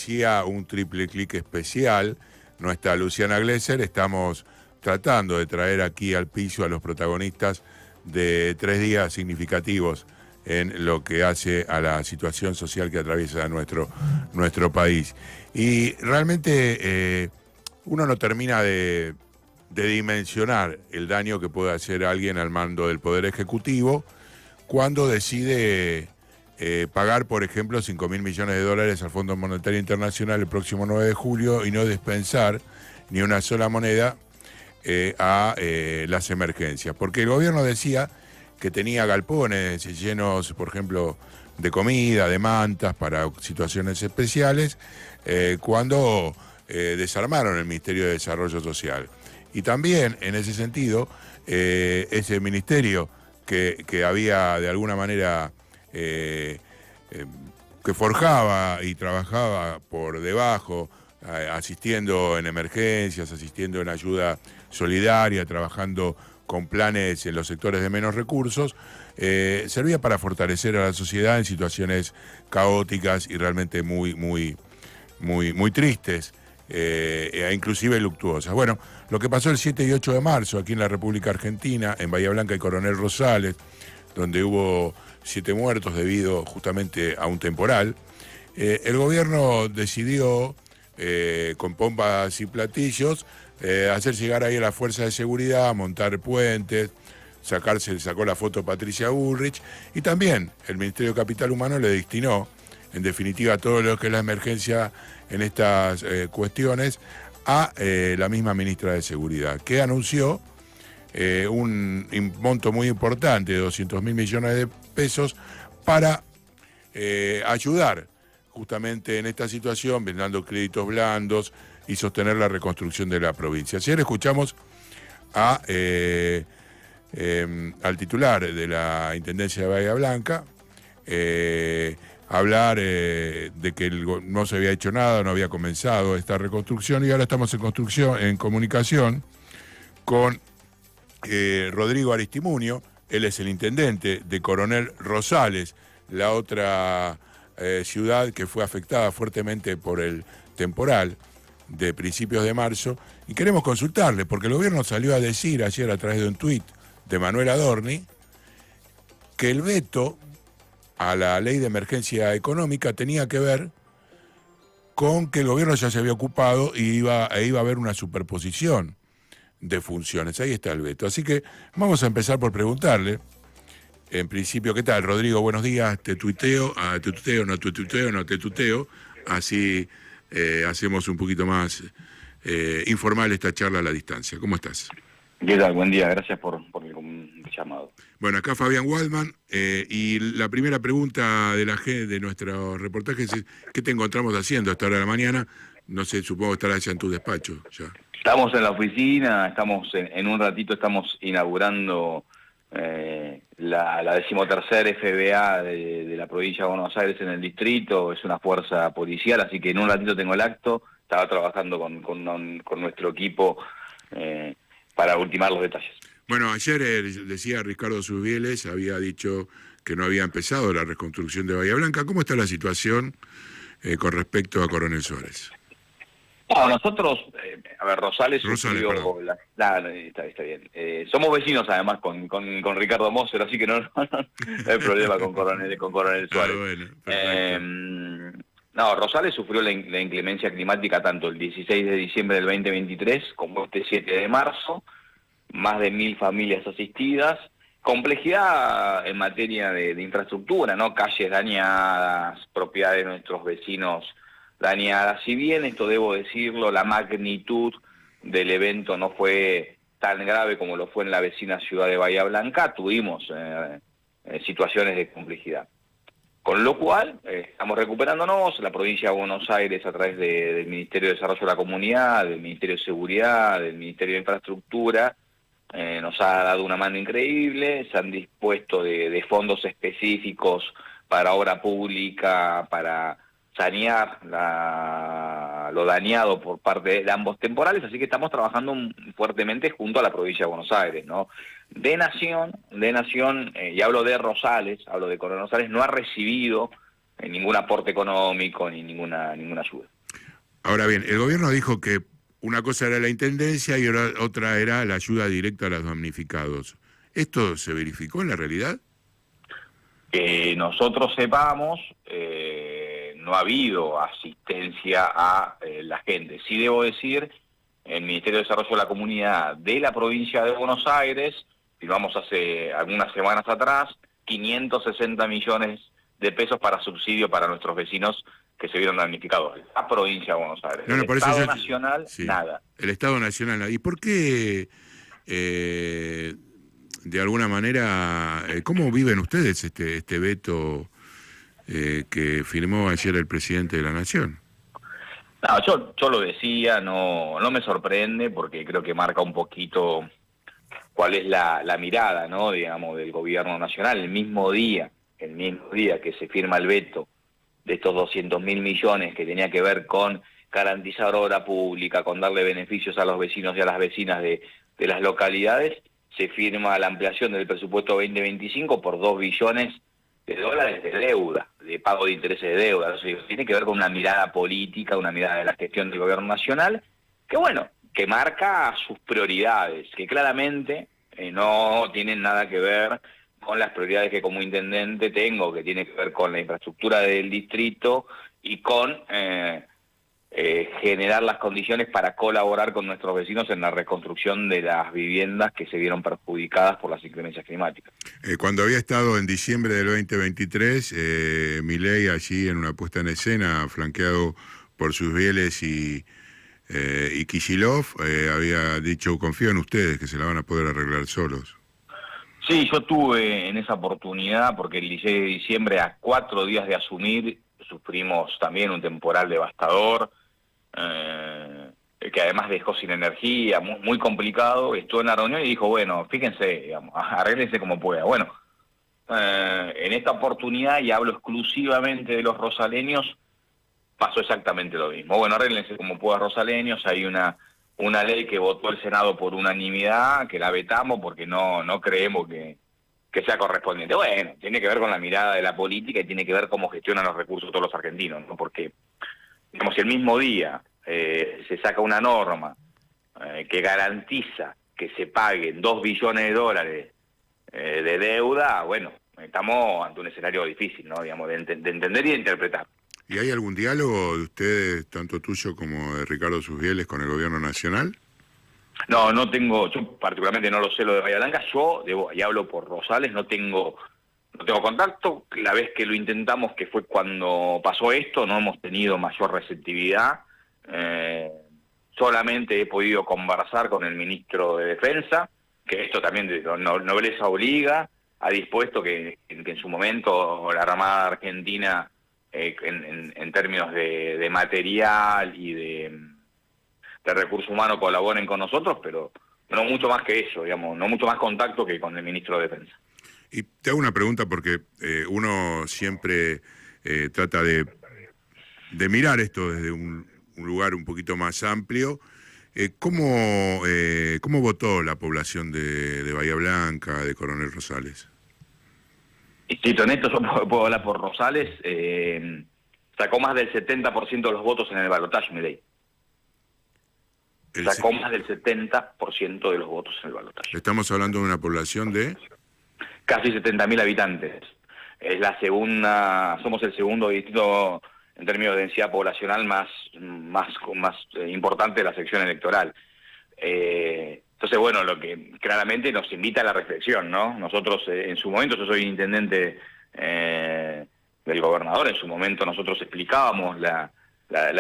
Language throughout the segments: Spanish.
merecía un triple clic especial. No está Luciana Glesser, estamos tratando de traer aquí al piso a los protagonistas de 3 días significativos en lo que hace a la situación social que atraviesa nuestro país. Y realmente uno no termina de dimensionar el daño que puede hacer alguien al mando del Poder Ejecutivo cuando decide pagar, por ejemplo, 5.000 millones de dólares al Fondo Monetario Internacional el próximo 9 de julio y no dispensar ni una sola moneda a las emergencias. Porque el gobierno decía que tenía galpones llenos, por ejemplo, de comida, de mantas para situaciones especiales, cuando desarmaron el Ministerio de Desarrollo Social. Y también, en ese sentido, ese ministerio que había de alguna manera que forjaba y trabajaba por debajo, asistiendo en emergencias, asistiendo en ayuda solidaria, trabajando con planes en los sectores de menos recursos, servía para fortalecer a la sociedad en situaciones caóticas y realmente muy tristes, inclusive luctuosas. Bueno, lo que pasó el 7 y 8 de marzo aquí en la República Argentina, en Bahía Blanca y Coronel Rosales, donde hubo 7 muertos debido justamente a un temporal, el gobierno decidió, con pompas y platillos, hacer llegar ahí a la fuerza de seguridad, montar puentes, sacó la foto Patricia Bullrich, y también el Ministerio de Capital Humano le destinó, en definitiva, todo lo que es la emergencia en estas cuestiones, a la misma ministra de Seguridad, que anunció un monto muy importante de 200.000 millones de pesos para ayudar justamente en esta situación, brindando créditos blandos y sostener la reconstrucción de la provincia. Ayer escuchamos al titular de la Intendencia de Bahía Blanca hablar de que no se había hecho nada, no había comenzado esta reconstrucción, y ahora estamos en comunicación con Rodrigo Aristimuño. Él es el intendente de Coronel Rosales, la otra ciudad que fue afectada fuertemente por el temporal de principios de marzo, y queremos consultarle, porque el gobierno salió a decir ayer a través de un tuit de Manuel Adorni que el veto a la ley de emergencia económica tenía que ver con que el gobierno ya se había ocupado y iba a haber una superposición de funciones. Ahí está el veto. Así que vamos a empezar por preguntarle, en principio, ¿qué tal, Rodrigo? Buenos días, te tuteo, te tuteo, así hacemos un poquito más informal esta charla a la distancia. ¿Cómo estás? ¿Qué tal? Buen día, gracias por el llamado. Bueno, acá Fabián Waldman, y la primera pregunta de nuestro reportaje es: ¿qué te encontramos haciendo hasta ahora de la mañana? No sé, supongo que estarás ya en tu despacho ya. Estamos en la oficina, estamos en un ratito estamos inaugurando la 13ª FBA de la provincia de Buenos Aires en el distrito. Es una fuerza policial, así que en un ratito tengo el acto. Estaba trabajando con nuestro equipo para ultimar los detalles. Bueno, ayer decía Ricardo Susbieles, había dicho que no había empezado la reconstrucción de Bahía Blanca. ¿Cómo está la situación con respecto a Coronel Suárez? No, nosotros, Rosales sufrió está bien. Somos vecinos además con Ricardo Moser, así que no hay problema con Coronel Suárez. No, Rosales sufrió la inclemencia climática tanto el 16 de diciembre del 2023 como este 7 de marzo, más de 1.000 familias asistidas, complejidad en materia de infraestructura, ¿no? Calles dañadas, propiedades de nuestros vecinos dañadas. Si bien, esto debo decirlo, la magnitud del evento no fue tan grave como lo fue en la vecina ciudad de Bahía Blanca, tuvimos situaciones de complejidad. Con lo cual, estamos recuperándonos. La provincia de Buenos Aires, a través del Ministerio de Desarrollo de la Comunidad, del Ministerio de Seguridad, del Ministerio de Infraestructura, nos ha dado una mano increíble. Se han dispuesto de fondos específicos para obra pública, para sanear lo dañado por parte de ambos temporales, así que estamos trabajando fuertemente junto a la provincia de Buenos Aires, ¿no? De Nación, y hablo de Rosales, hablo de Coronel Rosales, no ha recibido ningún aporte económico ni ninguna ayuda. Ahora bien, el gobierno dijo que una cosa era la intendencia y otra era la ayuda directa a los damnificados. ¿Esto se verificó en la realidad? Que nosotros sepamos, no ha habido asistencia a la gente. Sí debo decir, el Ministerio de Desarrollo de la Comunidad de la provincia de Buenos Aires, firmamos hace algunas semanas atrás, 560 millones de pesos para subsidio para nuestros vecinos que se vieron damnificados. La provincia de Buenos Aires. No, el Estado Nacional, sí, nada. El Estado Nacional. ¿Y por qué, de alguna manera, cómo viven ustedes este veto que firmó ayer el presidente de la Nación? No, yo lo decía, no me sorprende porque creo que marca un poquito cuál es la mirada, ¿no? Digamos, del gobierno nacional. El mismo día que se firma el veto de estos 200.000 millones que tenía que ver con garantizar obra pública, con darle beneficios a los vecinos y a las vecinas de las localidades, se firma la ampliación del presupuesto 2025 por 2 billones de dólares de deuda, de pago de intereses de deuda. O sea, tiene que ver con una mirada política, una mirada de la gestión del gobierno nacional, que bueno, que marca sus prioridades, que claramente no tienen nada que ver con las prioridades que como intendente tengo, que tiene que ver con la infraestructura del distrito y con generar las condiciones para colaborar con nuestros vecinos en la reconstrucción de las viviendas que se vieron perjudicadas por las inclemencias climáticas. Cuando había estado en diciembre del 2023, Milei allí en una puesta en escena, flanqueado por Susbieles y Kicillof, había dicho, confío en ustedes, que se la van a poder arreglar solos. Sí, yo tuve en esa oportunidad, porque el 16 de diciembre, a 4 días de asumir, sufrimos también un temporal devastador, que además dejó sin energía, muy complicado. Estuvo en la reunión y dijo, bueno, fíjense, digamos, arréglense como pueda. Bueno, en esta oportunidad, y hablo exclusivamente de los rosaleños, pasó exactamente lo mismo. Bueno, arréglense como pueda, rosaleños. Hay una ley que votó el Senado por unanimidad, que la vetamos porque no creemos que sea correspondiente. Bueno, tiene que ver con la mirada de la política y tiene que ver cómo gestionan los recursos todos los argentinos, ¿no? Porque, digamos, si el mismo día se saca una norma que garantiza que se paguen 2 billones de dólares de deuda, bueno, estamos ante un escenario difícil, ¿no? Digamos, de entender y de interpretar. ¿Y hay algún diálogo de ustedes, tanto tuyo como de Ricardo Susbieles, con el gobierno nacional? No tengo, yo particularmente no lo sé lo de Bahía Blanca, y hablo por Rosales, no tengo contacto. La vez que lo intentamos, que fue cuando pasó esto, no hemos tenido mayor receptividad. Solamente he podido conversar con el ministro de Defensa, que esto también nobleza obliga, ha dispuesto que en su momento la Armada Argentina, en términos de material y de recursos humanos, colaboren con nosotros, pero no mucho más que eso, digamos, no mucho más contacto que con el ministro de Defensa. Y te hago una pregunta porque uno siempre trata de mirar esto desde un lugar un poquito más amplio. ¿Cómo votó la población de Bahía Blanca, de Coronel Rosales? Y honesto, yo puedo hablar por Rosales, sacó más del 70% de los votos en el balotaje, Milei. Sacó más del 70% de los votos en el balotaje. Estamos hablando de una población de casi 70.000 habitantes. Es la segunda, somos el segundo distrito en términos de densidad poblacional más importante de la sección electoral. Entonces, bueno, lo que claramente nos invita a la reflexión, ¿no? Nosotros, en su momento, yo soy intendente del gobernador, en su momento nosotros explicábamos la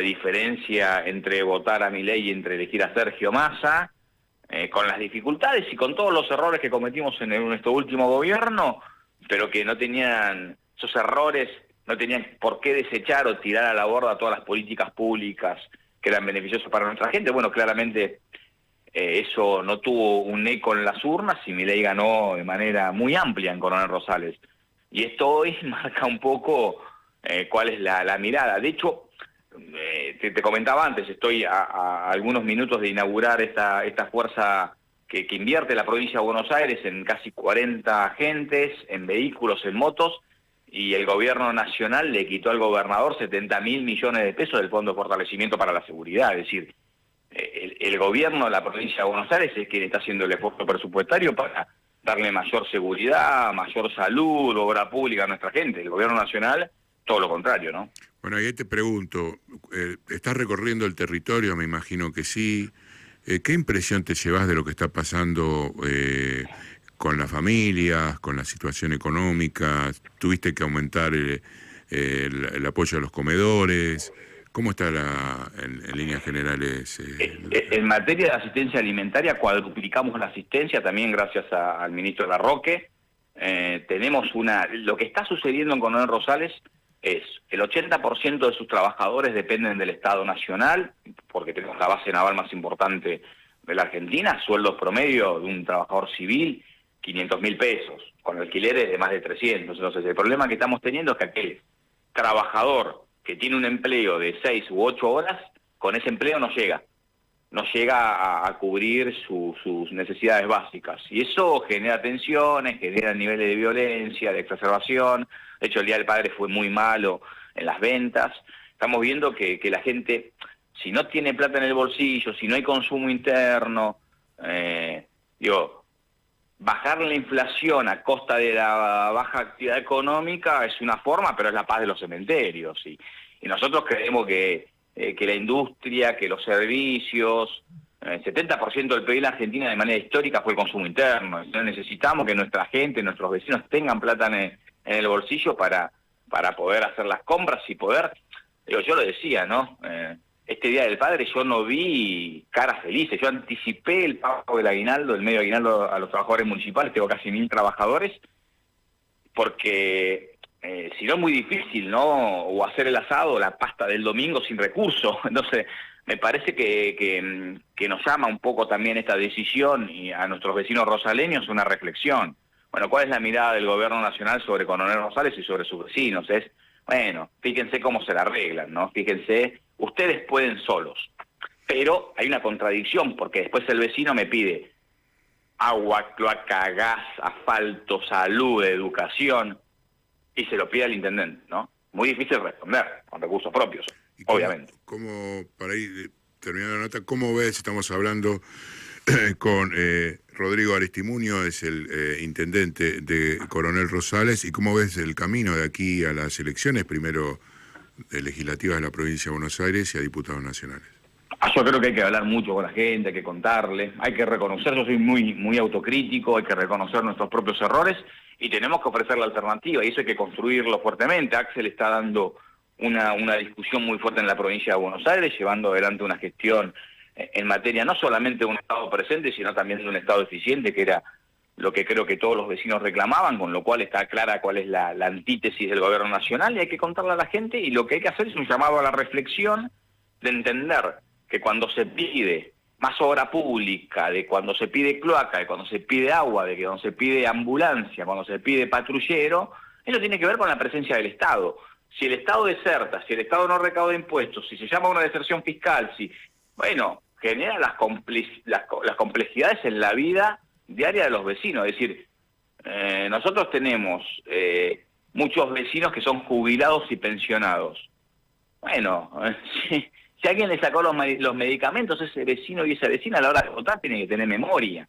diferencia entre votar a Milei y entre elegir a Sergio Massa, con las dificultades y con todos los errores que cometimos en nuestro último gobierno, pero que no tenían, esos errores no tenían por qué desechar o tirar a la borda todas las políticas públicas que eran beneficiosas para nuestra gente. Bueno, claramente eso no tuvo un eco en las urnas y Milei ganó de manera muy amplia en Coronel Rosales. Y esto hoy marca un poco cuál es la mirada. De hecho, te comentaba antes, estoy a algunos minutos de inaugurar esta fuerza que invierte la provincia de Buenos Aires en casi 40 agentes, en vehículos, en motos, y el gobierno nacional le quitó al gobernador 70.000 millones de pesos del Fondo de Fortalecimiento para la Seguridad. Es decir, el gobierno de la provincia de Buenos Aires es quien está haciendo el esfuerzo presupuestario para darle mayor seguridad, mayor salud, obra pública a nuestra gente. El gobierno nacional, todo lo contrario, ¿no? Bueno, ahí te pregunto, ¿estás recorriendo el territorio? Me imagino que sí. ¿Qué impresión te llevas de lo que está pasando con las familias, con la situación económica? ¿Tuviste que aumentar el apoyo a los comedores? ¿Cómo está en líneas generales? En materia de asistencia alimentaria, cuadruplicamos la asistencia, también gracias al ministro Larroque. Tenemos lo que está sucediendo en Coronel Rosales es el 80% de sus trabajadores dependen del Estado Nacional, porque tenemos la base naval más importante de la Argentina, sueldos promedio de un trabajador civil, 500.000 pesos, con alquileres de más de 300. Entonces, el problema que estamos teniendo es que aquel trabajador que tiene un empleo de 6 u 8 horas, con ese empleo no llega a cubrir sus necesidades básicas. Y eso genera tensiones, genera niveles de violencia, de exacerbación. De hecho, el Día del Padre fue muy malo en las ventas. Estamos viendo que la gente, si no tiene plata en el bolsillo, si no hay consumo interno, bajar la inflación a costa de la baja actividad económica es una forma, pero es la paz de los cementerios. Y nosotros creemos que la industria, que los servicios, el 70% del PIB de la Argentina de manera histórica fue el consumo interno. Entonces necesitamos que nuestra gente, nuestros vecinos tengan plata en el bolsillo para poder hacer las compras y poder, yo lo decía, ¿no? Este Día del Padre yo no vi caras felices, yo anticipé el pago del aguinaldo, el medio aguinaldo a los trabajadores municipales, tengo casi 1.000 trabajadores, porque si no es muy difícil, ¿no? O hacer el asado, la pasta del domingo sin recursos. Entonces, me parece que nos llama un poco también esta decisión y a nuestros vecinos rosaleños una reflexión. Bueno, ¿cuál es la mirada del gobierno nacional sobre Coronel Rosales y sobre sus vecinos? Es, bueno, fíjense cómo se la arreglan, ¿no? Fíjense, ustedes pueden solos. Pero hay una contradicción, porque después el vecino me pide agua, cloaca, gas, asfalto, salud, educación, y se lo pide al intendente, ¿no? Muy difícil responder con recursos propios, obviamente. ¿Cómo, para ir terminando la nota, cómo ves, estamos hablando con Rodrigo Aristimuño, es el intendente de Coronel Rosales, y cómo ves el camino de aquí a las elecciones, primero legislativas de la provincia de Buenos Aires y a diputados nacionales? Yo creo que hay que hablar mucho con la gente, hay que contarle, hay que reconocer, yo soy muy autocrítico, hay que reconocer nuestros propios errores y tenemos que ofrecer la alternativa, y eso hay que construirlo fuertemente. Axel está dando una discusión muy fuerte en la provincia de Buenos Aires, llevando adelante una gestión en materia no solamente de un Estado presente, sino también de un Estado eficiente, que era lo que creo que todos los vecinos reclamaban, con lo cual está clara cuál es la antítesis del gobierno nacional, y hay que contarle a la gente, y lo que hay que hacer es un llamado a la reflexión de entender que cuando se pide más obra pública, de cuando se pide cloaca, de cuando se pide agua, de que cuando se pide ambulancia, cuando se pide patrullero, eso tiene que ver con la presencia del Estado. Si el Estado deserta, si el Estado no recauda impuestos, si se llama una deserción fiscal, bueno, genera las complejidades en la vida diaria de los vecinos. Es decir, nosotros tenemos muchos vecinos que son jubilados y pensionados. Bueno, si alguien le sacó los medicamentos, ese vecino y esa vecina a la hora de votar tiene que tener memoria.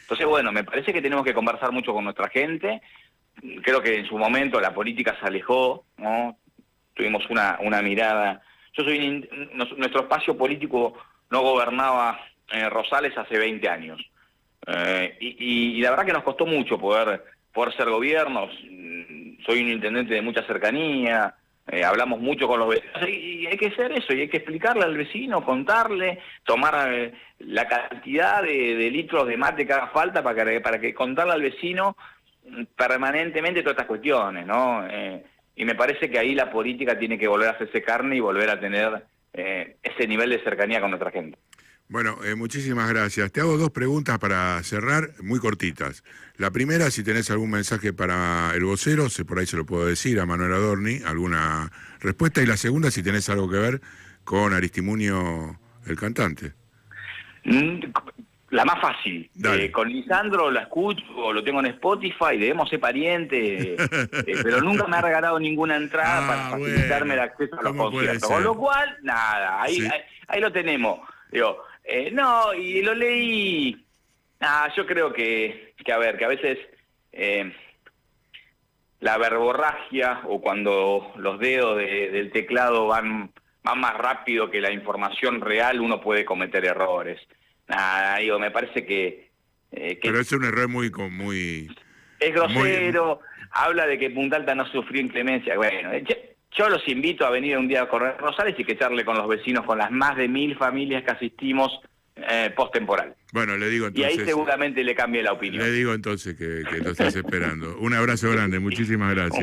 Entonces, bueno, me parece que tenemos que conversar mucho con nuestra gente. Creo que en su momento la política se alejó, ¿no? Tuvimos una mirada. Nuestro espacio político no gobernaba Rosales hace 20 años. Y la verdad que nos costó mucho poder ser gobiernos. Soy un intendente de mucha cercanía, hablamos mucho con los vecinos, y hay que hacer eso, y hay que explicarle al vecino, contarle, tomar la cantidad de litros de mate que haga falta para que contarle al vecino permanentemente todas estas cuestiones, ¿no? Y me parece que ahí la política tiene que volver a hacerse carne y volver a tener ese nivel de cercanía con nuestra gente. Bueno, muchísimas gracias. Te hago dos preguntas para cerrar, muy cortitas. La primera, si tenés algún mensaje para el vocero, por ahí se lo puedo decir a Manuel Adorni, alguna respuesta. Y la segunda, si tenés algo que ver con Aristimuño, el cantante. La más fácil. Con Lisandro la escucho, lo tengo en Spotify, debemos ser parientes, pero nunca me ha regalado ninguna entrada para facilitarme el acceso a los conciertos. Con lo cual, nada, ahí lo tenemos. Digo, no, y lo leí. Yo creo que a veces la verborragia o cuando los dedos del teclado van más rápido que la información real, uno puede cometer errores. Digo, me parece que pero es un error muy es grosero, habla de que Punta Alta no sufrió inclemencia. Bueno, yo los invito a venir un día a correr Rosales y que charle con los vecinos, con las más de 1000 familias que asistimos post-temporal. Bueno, le digo entonces... Y ahí seguramente le cambie la opinión. Le digo entonces que lo estás esperando. Un abrazo grande, muchísimas gracias.